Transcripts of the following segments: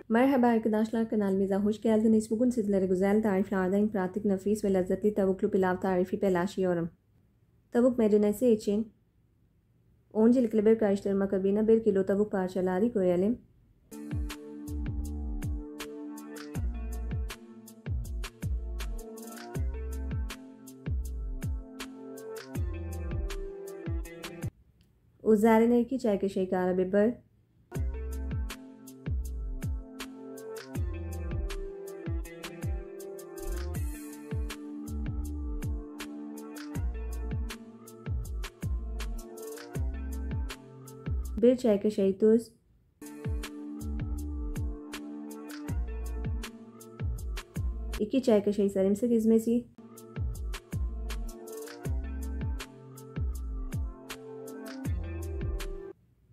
Merhaba arkadaşlar, kanalımıza hoş geldiniz. Bugün sizlere güzel tariflerden pratik, nefis ve lezzetli tavuklu pilav tarifi paylaşıyorum. Tavuk marinesi için öncelikle bir karıştırma kabine 1 kilo tavuk parçaları koyalım. Üzerine 2 çay kaşığı karabiber, 1 çay kaşığı tuz, 2 çay kaşığı sarımsak ezmesi,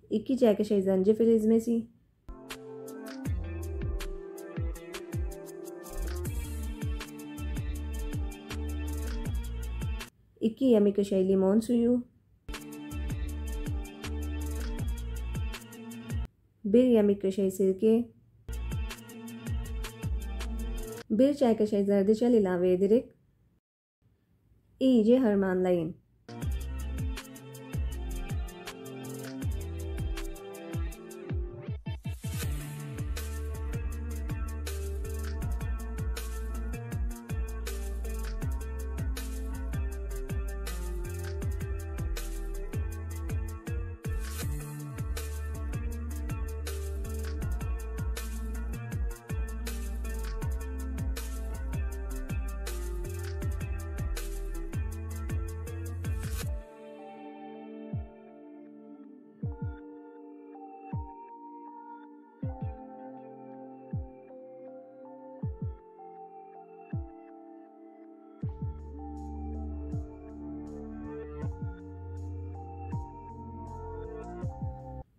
2 çay kaşığı zencefil ezmesi, 2 yemek kaşığı limon suyu, 1 yemek kaşığı sirke, 1 çay kaşığı zerdeçal ilave ederek iyice harmanlayın.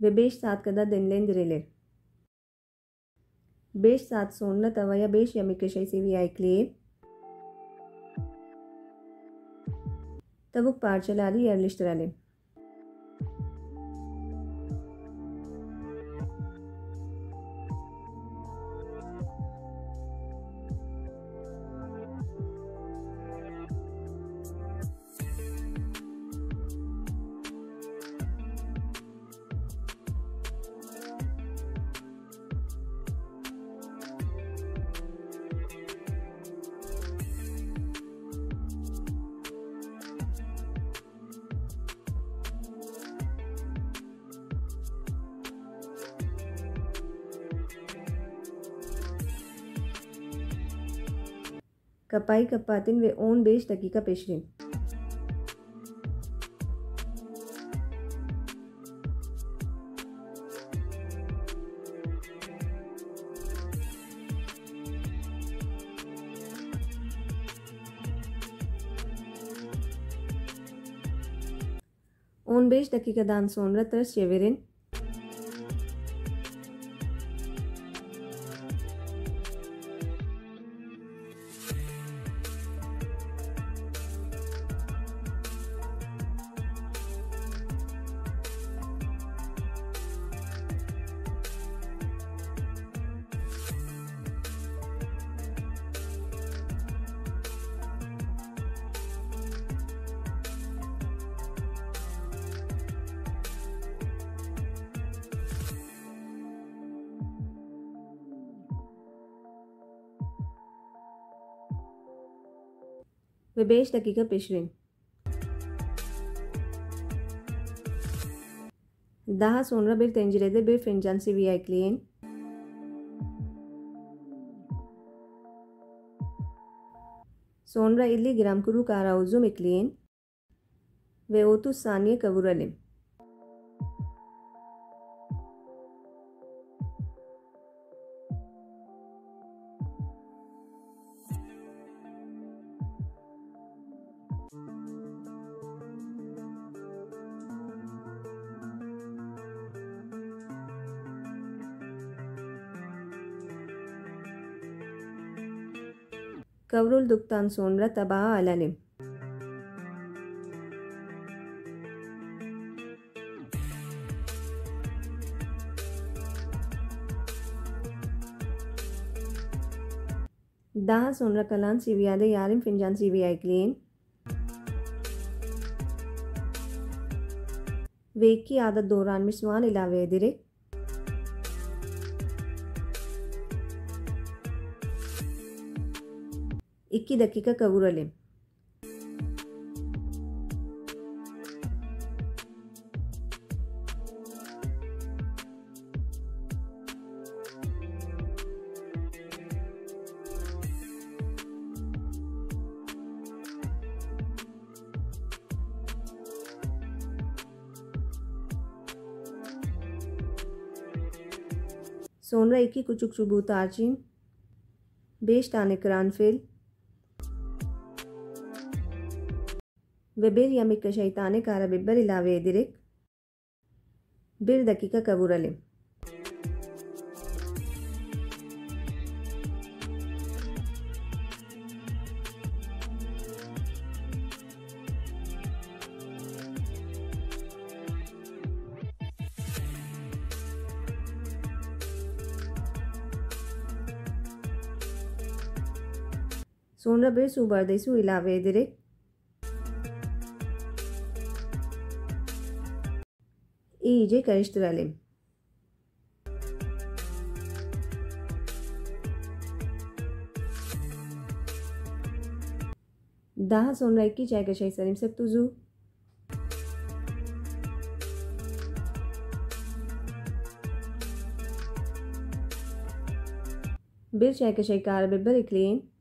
Ve 5 saat kadar dinlendirilir. 5 saat sonra tavaya 5 yemek kaşığı sıvı yağ ekleyip tavuk parçaları yerleştirelim. Kapatın ve 15 dakika pişirin. On 15 dakikadan sonra ters çevirin. Ve 5 dakika pişirin. Daha sonra bir tencerede 1 fincan sıvı yağ ekleyin. Sonra 50 gram kuru kara üzüm ekleyin ve 30 saniye kavuralım. Kavrulduktan sonra tabağa alalım. Daha sonra kalan seviyede yarım fincan sıvı ekleyin. Ve 2 adet doğranmış soğan ilave ederek 2 dakika kavuralım. Sonra 2 küçük çubuğu tarçın, 5 tane karanfil ve 1 yemek kaşığı tane karabiber ilave ederek 1 dakika kavuralım. Sonra 1 su bardağı su ilave ederek iyice karıştıralım. Daha sonra 2 çay kaşığı sarımsak tuzu, 1 çay kaşığı karabiber ekleyin.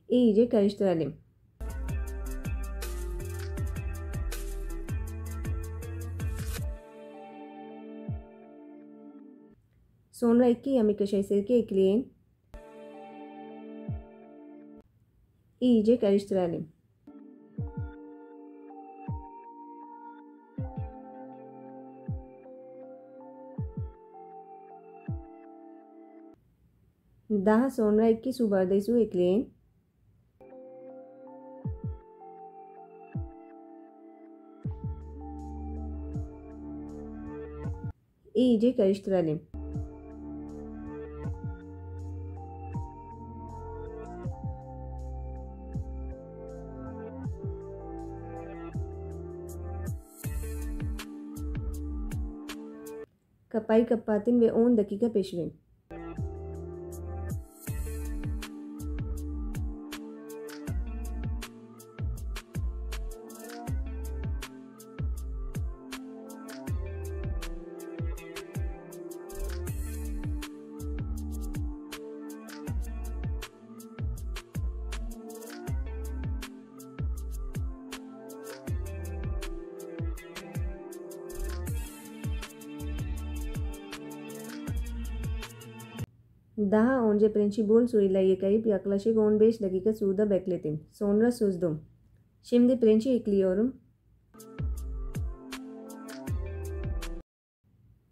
İyice karıştıralım. Sonra 2 yemek kaşığı sirke ekleyin. İyice karıştıralım. Daha sonra 2 su bardağı su ekleyin. İyice karıştıralım. Kapayı kapatın ve 10 dakika pişirin. Daha önce pirinci bol suyla yıkayıp yaklaşık 15 dakika suda bekletin. Sonra süzdüm. Şimdi pirinci ekliyorum.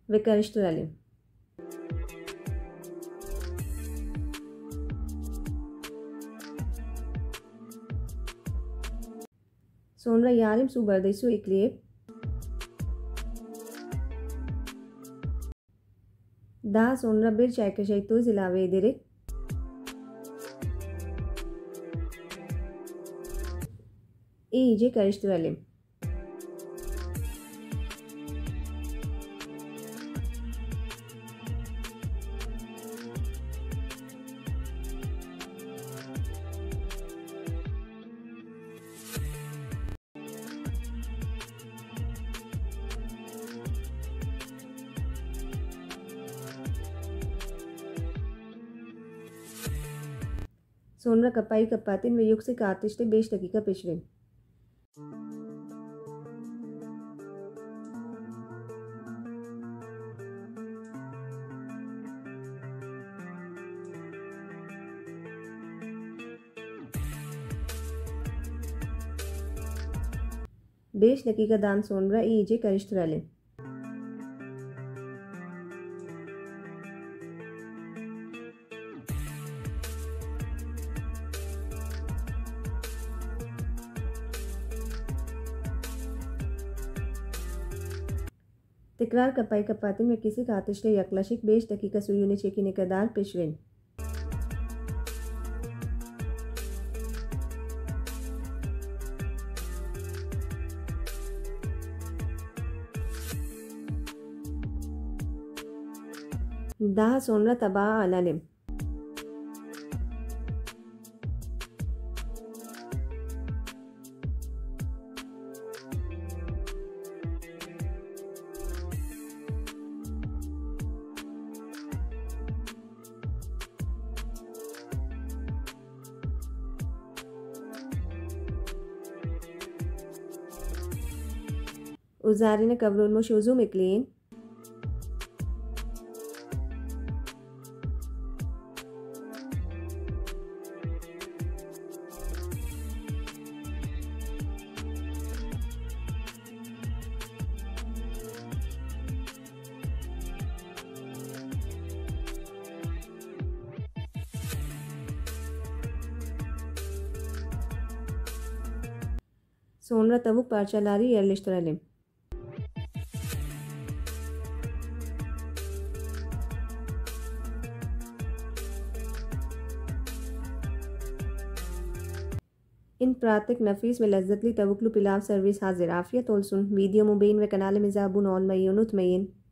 Ve karıştıralım. Sonra yarım su bardağı su ekleyip daha sonra 1 çay kaşığı tuz ilave ederek iyice karıştıralım. Sonra kapayı kapatın ve yüksek ateşte 5 dakika pişirin. Beş dakikadan sonra iyice karıştıralım. Tekrar kapayı kapattım ve kesik ateşte yaklaşık 5 dakika suyunu çekene kadar pişirin. Daha sonra tabağa alalım. Üzerine kavrulmuş üzüm ekleyin. Sonra tavuk parçaları yerleştirelim. In pratik nefis ve lezzetli tavuklu pilav servis hazır. Afiyet olsun. Videomu beğen ve kanalımıza abone olmayı unutmayın.